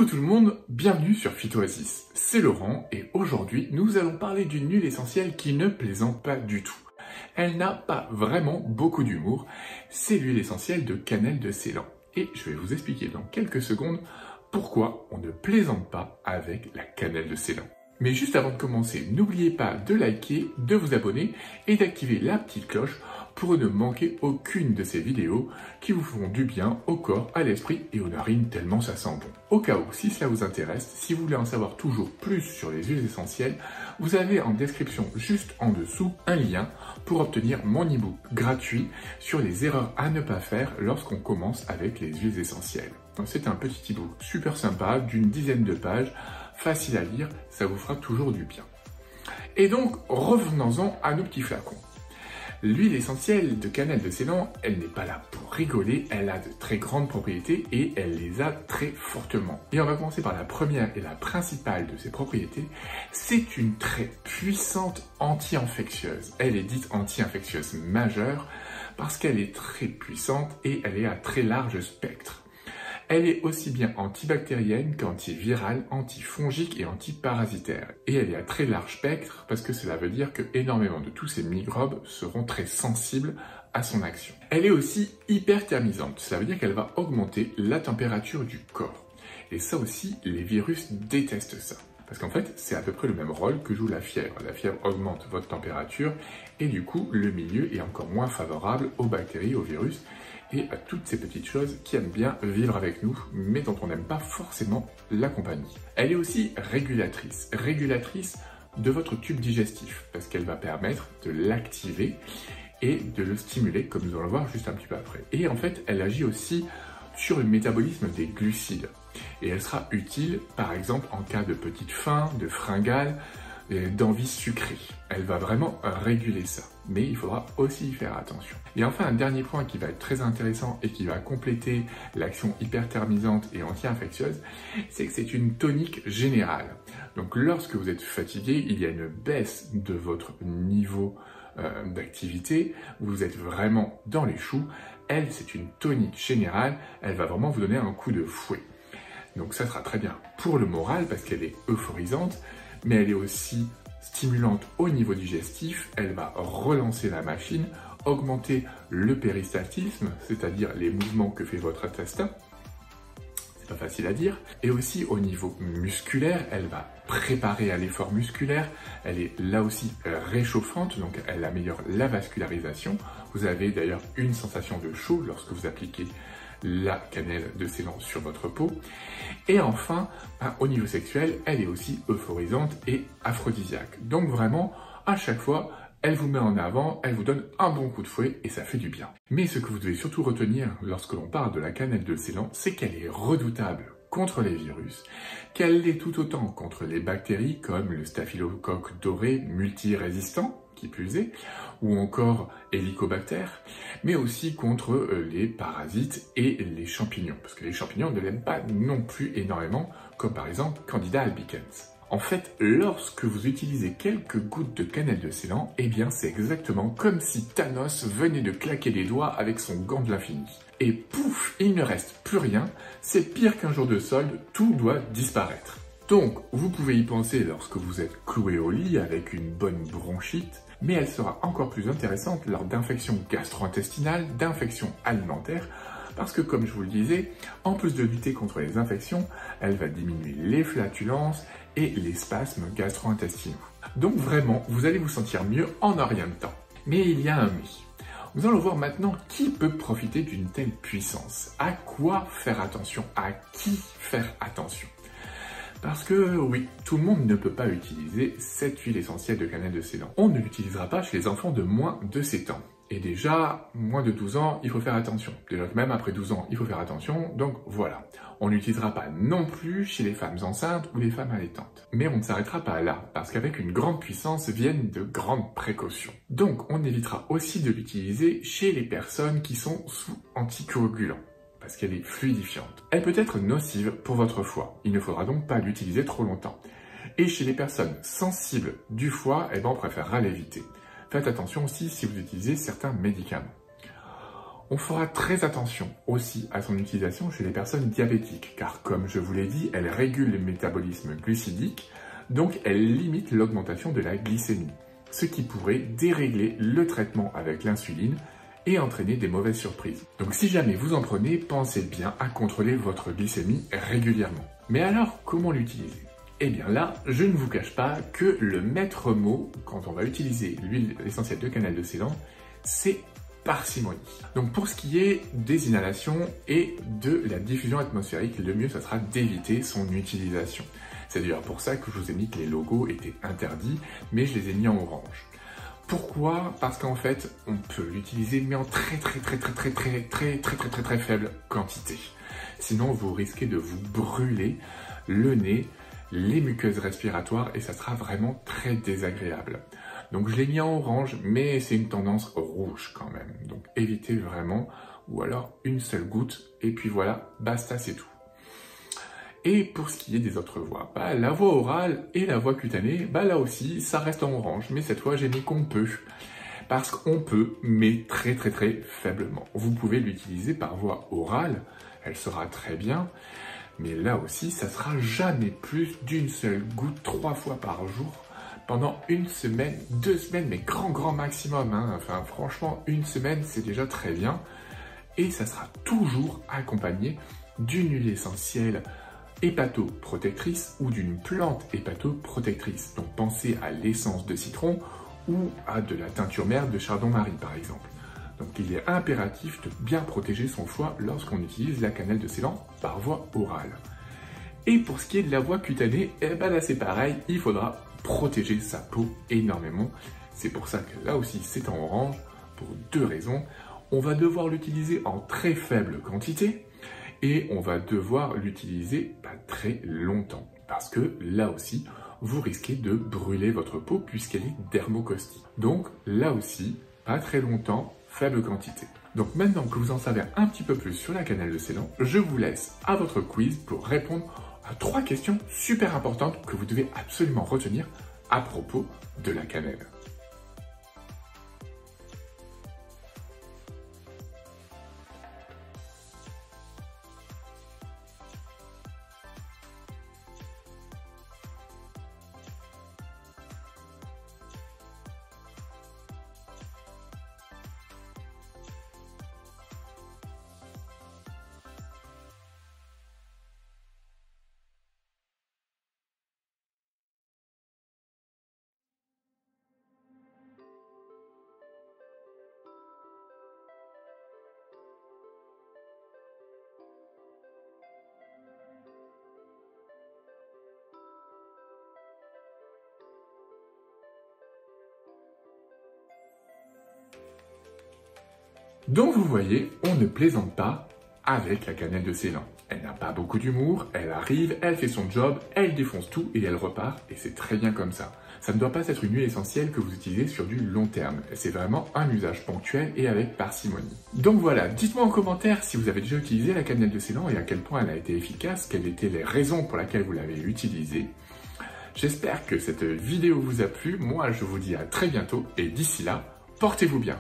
Coucou tout le monde, bienvenue sur Phytoasis, c'est Laurent et aujourd'hui nous allons parler d'une huile essentielle qui ne plaisante pas du tout. Elle n'a pas vraiment beaucoup d'humour, c'est l'huile essentielle de cannelle de Ceylan. Et je vais vous expliquer dans quelques secondes pourquoi on ne plaisante pas avec la cannelle de Ceylan. Mais juste avant de commencer, n'oubliez pas de liker, de vous abonner et d'activer la petite cloche pour ne manquer aucune de ces vidéos qui vous feront du bien au corps, à l'esprit et aux narines tellement ça sent bon. Au cas où, si cela vous intéresse, si vous voulez en savoir toujours plus sur les huiles essentielles, vous avez en description juste en dessous un lien pour obtenir mon e-book gratuit sur les erreurs à ne pas faire lorsqu'on commence avec les huiles essentielles. C'est un petit e-book super sympa d'une dizaine de pages, facile à lire, ça vous fera toujours du bien. Et donc, revenons-en à nos petits flacons. L'huile essentielle de cannelle de Ceylan, elle n'est pas là pour rigoler, elle a de très grandes propriétés et elle les a très fortement. Et on va commencer par la première et la principale de ses propriétés, c'est une très puissante anti-infectieuse. Elle est dite anti-infectieuse majeure parce qu'elle est très puissante et elle est à très large spectre. Elle est aussi bien antibactérienne qu'antivirale, antifongique et antiparasitaire. Et elle est à très large spectre parce que cela veut dire que énormément de tous ces microbes seront très sensibles à son action. Elle est aussi hyperthermisante, cela veut dire qu'elle va augmenter la température du corps. Et ça aussi, les virus détestent ça. Parce qu'en fait, c'est à peu près le même rôle que joue la fièvre. La fièvre augmente votre température et du coup, le milieu est encore moins favorable aux bactéries, aux virus et à toutes ces petites choses qui aiment bien vivre avec nous, mais dont on n'aime pas forcément la compagnie. Elle est aussi régulatrice de votre tube digestif, parce qu'elle va permettre de l'activer et de le stimuler, comme nous allons le voir juste un petit peu après. Et en fait, elle agit aussi sur le métabolisme des glucides. Et elle sera utile, par exemple, en cas de petite faim, de fringale, d'envie sucrée. Elle va vraiment réguler ça. Mais il faudra aussi y faire attention. Et enfin, un dernier point qui va être très intéressant et qui va compléter l'action hyperthermisante et anti-infectieuse, c'est que c'est une tonique générale. Donc lorsque vous êtes fatigué, il y a une baisse de votre niveau d'activité, vous êtes vraiment dans les choux. Elle, c'est une tonique générale, elle va vraiment vous donner un coup de fouet. Donc ça sera très bien pour le moral parce qu'elle est euphorisante, mais elle est aussi stimulante au niveau digestif, elle va relancer la machine, augmenter le péristaltisme, c'est-à-dire les mouvements que fait votre intestin, c'est pas facile à dire, et aussi au niveau musculaire, elle va préparer à l'effort musculaire, elle est là aussi réchauffante, donc elle améliore la vascularisation. Vous avez d'ailleurs une sensation de chaud lorsque vous appliquez la cannelle de Ceylan sur votre peau. Et enfin, au niveau sexuel, elle est aussi euphorisante et aphrodisiaque. Donc vraiment, à chaque fois, elle vous met en avant, elle vous donne un bon coup de fouet et ça fait du bien. Mais ce que vous devez surtout retenir lorsque l'on parle de la cannelle de Ceylan, c'est qu'elle est redoutable contre les virus, qu'elle l'est tout autant contre les bactéries comme le staphylocoque doré multirésistant, qui plus est, ou encore Helicobacter, mais aussi contre les parasites et les champignons, parce que les champignons ne l'aiment pas non plus énormément, comme par exemple Candida albicans. En fait, lorsque vous utilisez quelques gouttes de cannelle de Ceylan, eh bien c'est exactement comme si Thanos venait de claquer les doigts avec son gant de l'infini. Et pouf, il ne reste plus rien, c'est pire qu'un jour de solde, tout doit disparaître. Donc, vous pouvez y penser lorsque vous êtes cloué au lit avec une bonne bronchite, mais elle sera encore plus intéressante lors d'infections gastro-intestinales, d'infections alimentaires, parce que comme je vous le disais, en plus de lutter contre les infections, elle va diminuer les flatulences et les spasmes gastro-intestinaux. Donc vraiment, vous allez vous sentir mieux en un rien de temps. Mais il y a un mais. Nous allons voir maintenant qui peut profiter d'une telle puissance. À quoi faire attention? À qui faire attention? Parce que oui, tout le monde ne peut pas utiliser cette huile essentielle de cannelle de Ceylan. On ne l'utilisera pas chez les enfants de moins de 7 ans. Et déjà, moins de 12 ans, il faut faire attention. Déjà même après 12 ans, il faut faire attention. Donc voilà, on ne l'utilisera pas non plus chez les femmes enceintes ou les femmes allaitantes. Mais on ne s'arrêtera pas là, parce qu'avec une grande puissance viennent de grandes précautions. Donc on évitera aussi de l'utiliser chez les personnes qui sont sous anticoagulants, parce qu'elle est fluidifiante. Elle peut être nocive pour votre foie. Il ne faudra donc pas l'utiliser trop longtemps. Et chez les personnes sensibles du foie, eh ben, on préférera l'éviter. Faites attention aussi si vous utilisez certains médicaments. On fera très attention aussi à son utilisation chez les personnes diabétiques, car comme je vous l'ai dit, elle régule le métabolisme glucidique, donc elle limite l'augmentation de la glycémie, ce qui pourrait dérégler le traitement avec l'insuline et entraîner des mauvaises surprises. Donc si jamais vous en prenez, pensez bien à contrôler votre glycémie régulièrement. Mais alors, comment l'utiliser? Eh bien là, je ne vous cache pas que le maître mot, quand on va utiliser l'huile essentielle de cannelle de Ceylan, c'est parcimonie. Donc pour ce qui est des inhalations et de la diffusion atmosphérique, le mieux, ça sera d'éviter son utilisation. C'est d'ailleurs pour ça que je vous ai mis que les logos étaient interdits, mais je les ai mis en orange. Pourquoi? Parce qu'en fait, on peut l'utiliser, mais en très faible quantité. Sinon, vous risquez de vous brûler le nez, les muqueuses respiratoires, et ça sera vraiment très désagréable. Donc je l'ai mis en orange, mais c'est une tendance rouge quand même. Donc évitez vraiment, ou alors une seule goutte, et puis voilà, basta, c'est tout. Et pour ce qui est des autres voies, la voie orale et la voie cutanée, là aussi, ça reste en orange, mais cette fois j'ai mis qu'on peut. Parce qu'on peut, mais très faiblement. Vous pouvez l'utiliser par voie orale, elle sera très bien, mais là aussi, ça sera jamais plus d'une seule goutte 3 fois par jour, pendant 1 semaine, 2 semaines, mais grand maximum. Enfin, franchement, 1 semaine, c'est déjà très bien. Et ça sera toujours accompagné d'une huile essentielle hépatoprotectrice ou d'une plante hépatoprotectrice. Donc, pensez à l'essence de citron ou à de la teinture mère de chardon-marie, par exemple. Donc, il est impératif de bien protéger son foie lorsqu'on utilise la cannelle de Ceylan par voie orale. Et pour ce qui est de la voie cutanée, là, c'est pareil, il faudra protéger sa peau énormément. C'est pour ça que là aussi c'est en orange, pour 2 raisons. On va devoir l'utiliser en très faible quantité et on va devoir l'utiliser très longtemps. Parce que là aussi, vous risquez de brûler votre peau puisqu'elle est dermocaustique. Donc là aussi, pas très longtemps, faible quantité. Donc maintenant que vous en savez un petit peu plus sur la cannelle de Ceylan, je vous laisse à votre quiz pour répondre à 3 questions super importantes que vous devez absolument retenir à propos de la cannelle. Donc vous voyez, on ne plaisante pas avec la cannelle de Ceylan. Elle n'a pas beaucoup d'humour, elle arrive, elle fait son job, elle défonce tout et elle repart, et c'est très bien comme ça. Ça ne doit pas être une huile essentielle que vous utilisez sur du long terme. C'est vraiment un usage ponctuel et avec parcimonie. Donc voilà, dites-moi en commentaire si vous avez déjà utilisé la cannelle de Ceylan et à quel point elle a été efficace, quelles étaient les raisons pour lesquelles vous l'avez utilisée. J'espère que cette vidéo vous a plu. Moi, je vous dis à très bientôt et d'ici là, portez-vous bien.